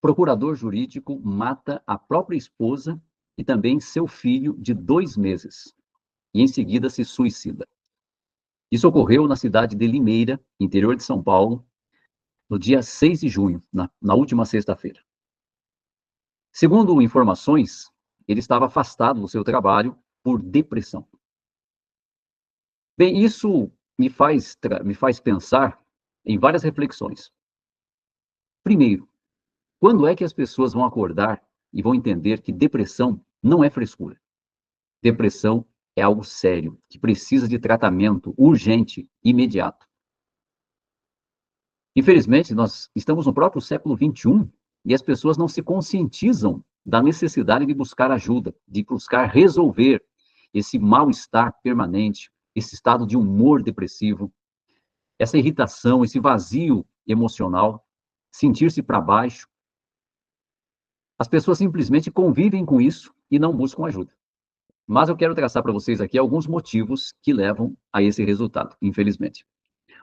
Procurador jurídico mata a própria esposa e também seu filho de 2 meses, e em seguida se suicida. Isso ocorreu na cidade de Limeira, interior de São Paulo, no dia 6 de junho, na última sexta-feira. Segundo informações, ele estava afastado do seu trabalho por depressão. Bem, isso me faz pensar em várias reflexões. Primeiro, quando é que as pessoas vão acordar e vão entender que depressão não é frescura? Depressão é algo sério, que precisa de tratamento urgente, imediato. Infelizmente, nós estamos no próprio século XXI e as pessoas não se conscientizam da necessidade de buscar ajuda, de buscar resolver esse mal-estar permanente, esse estado de humor depressivo, essa irritação, esse vazio emocional, sentir-se para baixo. As pessoas simplesmente convivem com isso e não buscam ajuda. Mas eu quero traçar para vocês aqui alguns motivos que levam a esse resultado, infelizmente.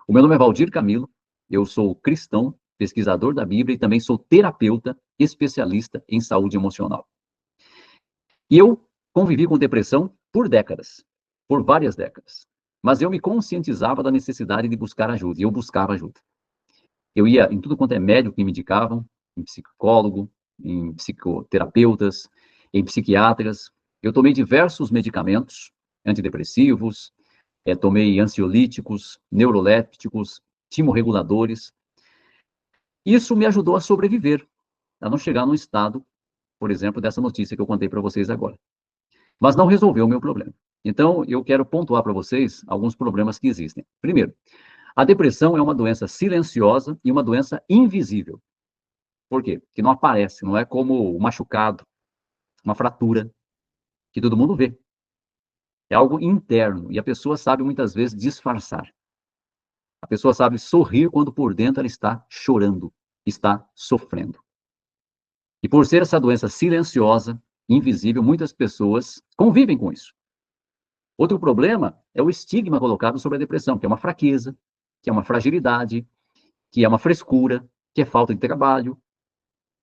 O meu nome é Valdir Camilo, eu sou cristão, pesquisador da Bíblia e também sou terapeuta especialista em saúde emocional. E eu convivi com depressão por décadas, por várias décadas. Mas eu me conscientizava da necessidade de buscar ajuda, e eu buscava ajuda. Eu ia em tudo quanto é médico que me indicavam, em psicólogo, em psicoterapeutas, em psiquiatras. Eu tomei diversos medicamentos antidepressivos, tomei ansiolíticos, neurolépticos, timorreguladores. Isso me ajudou a sobreviver, a não chegar num estado, por exemplo, dessa notícia que eu contei para vocês agora. Mas não resolveu o meu problema. Então, eu quero pontuar para vocês alguns problemas que existem. Primeiro, a depressão é uma doença silenciosa e uma doença invisível. Por quê? Porque não aparece, não é como um machucado, uma fratura, que todo mundo vê. É algo interno e a pessoa sabe muitas vezes disfarçar. A pessoa sabe sorrir quando por dentro ela está chorando, está sofrendo. E por ser essa doença silenciosa, invisível, muitas pessoas convivem com isso. Outro problema é o estigma colocado sobre a depressão, que é uma fraqueza, que é uma fragilidade, que é uma frescura, que é falta de trabalho,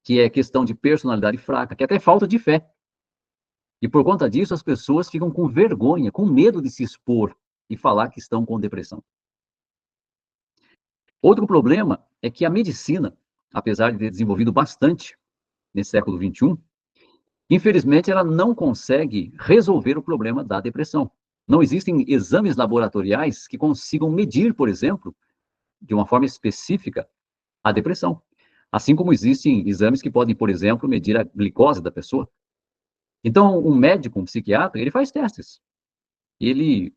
que é questão de personalidade fraca, que é até falta de fé. E por conta disso, as pessoas ficam com vergonha, com medo de se expor e falar que estão com depressão. Outro problema é que a medicina, apesar de ter desenvolvido bastante nesse século XXI, infelizmente ela não consegue resolver o problema da depressão. Não existem exames laboratoriais que consigam medir, por exemplo, de uma forma específica, a depressão. Assim como existem exames que podem, por exemplo, medir a glicose da pessoa. Então, um médico, um psiquiatra, ele faz testes. Ele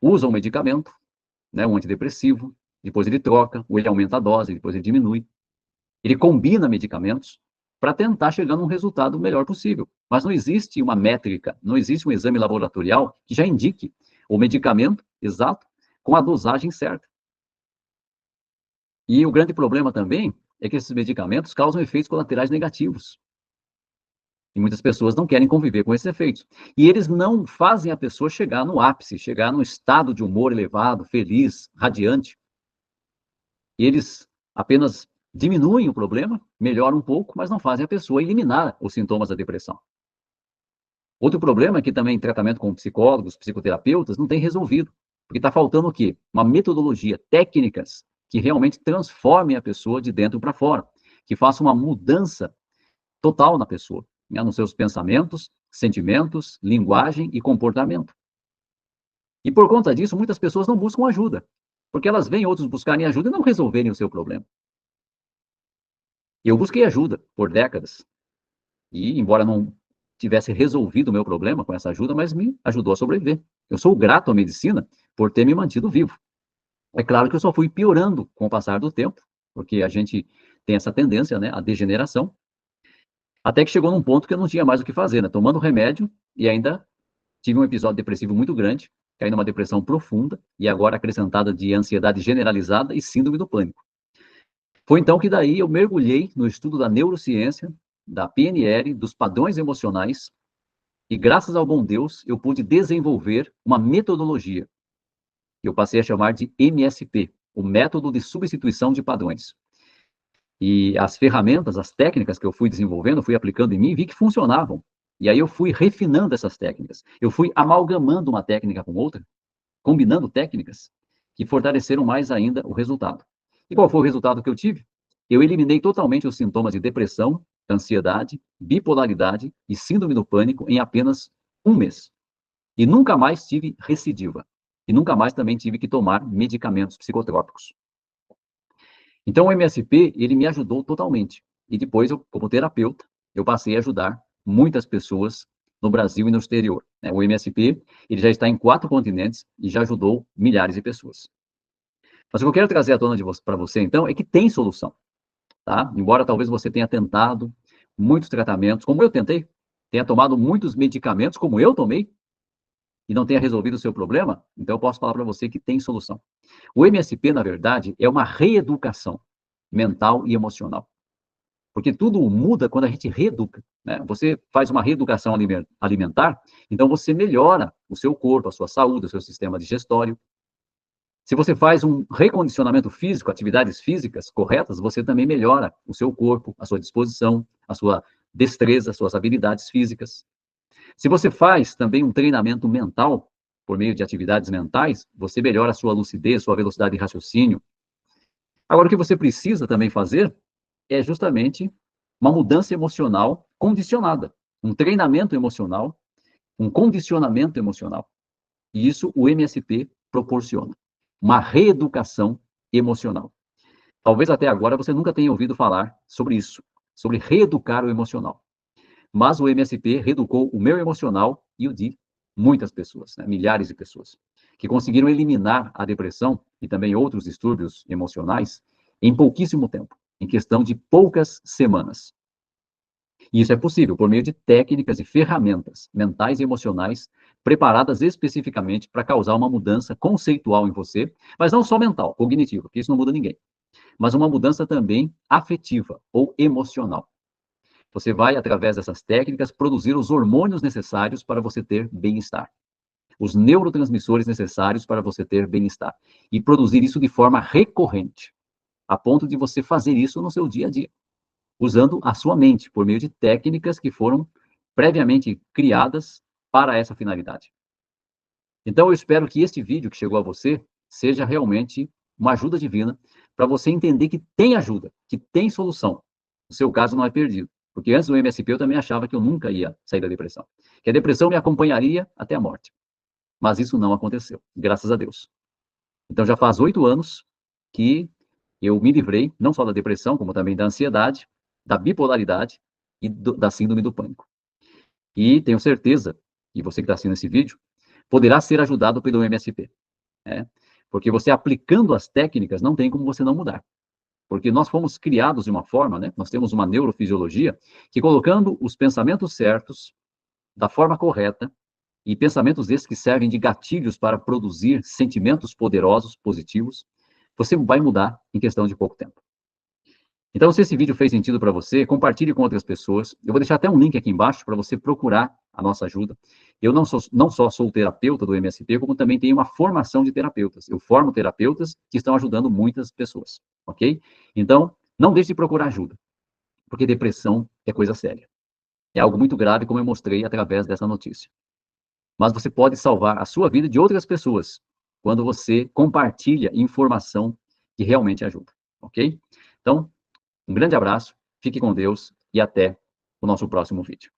usa um medicamento, né, um antidepressivo, depois ele troca, ou ele aumenta a dose, depois ele diminui. Ele combina medicamentos para tentar chegar num resultado melhor possível. Mas não existe uma métrica, não existe um exame laboratorial que já indique o medicamento exato com a dosagem certa. E o grande problema também é que esses medicamentos causam efeitos colaterais negativos. E muitas pessoas não querem conviver com esses efeitos. E eles não fazem a pessoa chegar no ápice, chegar num estado de humor elevado, feliz, radiante. E eles apenas diminuem o problema, melhoram um pouco, mas não fazem a pessoa eliminar os sintomas da depressão. Outro problema é que também tratamento com psicólogos, psicoterapeutas, não tem resolvido. Porque está faltando o quê? Uma metodologia, técnicas que realmente transformem a pessoa de dentro para fora, que façam uma mudança total na pessoa, né, nos seus pensamentos, sentimentos, linguagem e comportamento. E por conta disso, muitas pessoas não buscam ajuda, porque elas veem outros buscarem ajuda e não resolverem o seu problema. Eu busquei ajuda por décadas, e embora não tivesse resolvido o meu problema com essa ajuda, mas me ajudou a sobreviver. Eu sou grato à medicina por ter me mantido vivo. É claro que eu só fui piorando com o passar do tempo, porque a gente tem essa tendência, né, à degeneração, até que chegou num ponto que eu não tinha mais o que fazer, né, tomando remédio e ainda tive um episódio depressivo muito grande, caí numa depressão profunda e agora acrescentada de ansiedade generalizada e síndrome do pânico. Foi então que daí eu mergulhei no estudo da neurociência, da PNL, dos padrões emocionais, e graças ao bom Deus eu pude desenvolver uma metodologia que eu passei a chamar de MSP, o método de substituição de padrões. E as ferramentas, as técnicas que eu fui desenvolvendo, fui aplicando em mim, vi que funcionavam. E aí eu fui refinando essas técnicas. Eu fui amalgamando uma técnica com outra, combinando técnicas que fortaleceram mais ainda o resultado. E qual foi o resultado que eu tive? Eu eliminei totalmente os sintomas de depressão, ansiedade, bipolaridade e síndrome do pânico em apenas um mês. E nunca mais tive recidiva. E nunca mais também tive que tomar medicamentos psicotrópicos. Então, o MSP, ele me ajudou totalmente. E depois, eu, como terapeuta, eu passei a ajudar muitas pessoas no Brasil e no exterior. O MSP, ele já está em 4 continentes e já ajudou milhares de pessoas. Mas o que eu quero trazer à tona para você, então, é que tem solução, tá? Embora talvez você tenha tentado muitos tratamentos, como eu tentei, tenha tomado muitos medicamentos, como eu tomei, e não tenha resolvido o seu problema, então eu posso falar para você que tem solução. O MSP, na verdade, é uma reeducação mental e emocional. Porque tudo muda quando a gente reeduca. Né? Você faz uma reeducação alimentar, então você melhora o seu corpo, a sua saúde, o seu sistema digestório. Se você faz um recondicionamento físico, atividades físicas corretas, você também melhora o seu corpo, a sua disposição, a sua destreza, suas habilidades físicas. Se você faz também um treinamento mental, por meio de atividades mentais, você melhora a sua lucidez, sua velocidade de raciocínio. Agora, o que você precisa também fazer é justamente uma mudança emocional condicionada, um treinamento emocional, um condicionamento emocional. E isso o MSP proporciona. Uma reeducação emocional. Talvez até agora você nunca tenha ouvido falar sobre isso, sobre reeducar o emocional. Mas o MSP reeducou o meu emocional e o de muitas pessoas, né? Milhares de pessoas, que conseguiram eliminar a depressão e também outros distúrbios emocionais em pouquíssimo tempo, em questão de poucas semanas. E isso é possível por meio de técnicas e ferramentas mentais e emocionais preparadas especificamente para causar uma mudança conceitual em você, mas não só mental, cognitiva, porque isso não muda ninguém, mas uma mudança também afetiva ou emocional. Você vai, através dessas técnicas, produzir os hormônios necessários para você ter bem-estar. Os neurotransmissores necessários para você ter bem-estar. E produzir isso de forma recorrente, a ponto de você fazer isso no seu dia a dia, usando a sua mente, por meio de técnicas que foram previamente criadas para essa finalidade. Então, eu espero que este vídeo que chegou a você seja realmente uma ajuda divina para você entender que tem ajuda, que tem solução. O seu caso não é perdido. Porque antes do MSP eu também achava que eu nunca ia sair da depressão. Que a depressão me acompanharia até a morte. Mas isso não aconteceu, graças a Deus. Então já faz 8 anos que eu me livrei, não só da depressão, como também da ansiedade, da bipolaridade e da síndrome do pânico. E tenho certeza, e você que está assistindo esse vídeo, poderá ser ajudado pelo MSP. Né? Porque você aplicando as técnicas, não tem como você não mudar. Porque nós fomos criados de uma forma, né? Nós temos uma neurofisiologia que colocando os pensamentos certos, da forma correta, e pensamentos esses que servem de gatilhos para produzir sentimentos poderosos, positivos, você vai mudar em questão de pouco tempo. Então, se esse vídeo fez sentido para você, compartilhe com outras pessoas. Eu vou deixar até um link aqui embaixo para você procurar a nossa ajuda. Eu não só sou terapeuta do MSP, como também tenho uma formação de terapeutas. Eu formo terapeutas que estão ajudando muitas pessoas, ok? Então, não deixe de procurar ajuda, porque depressão é coisa séria. É algo muito grave, como eu mostrei através dessa notícia. Mas você pode salvar a sua vida de outras pessoas quando você compartilha informação que realmente ajuda, ok? Então, um grande abraço, fique com Deus e até o nosso próximo vídeo.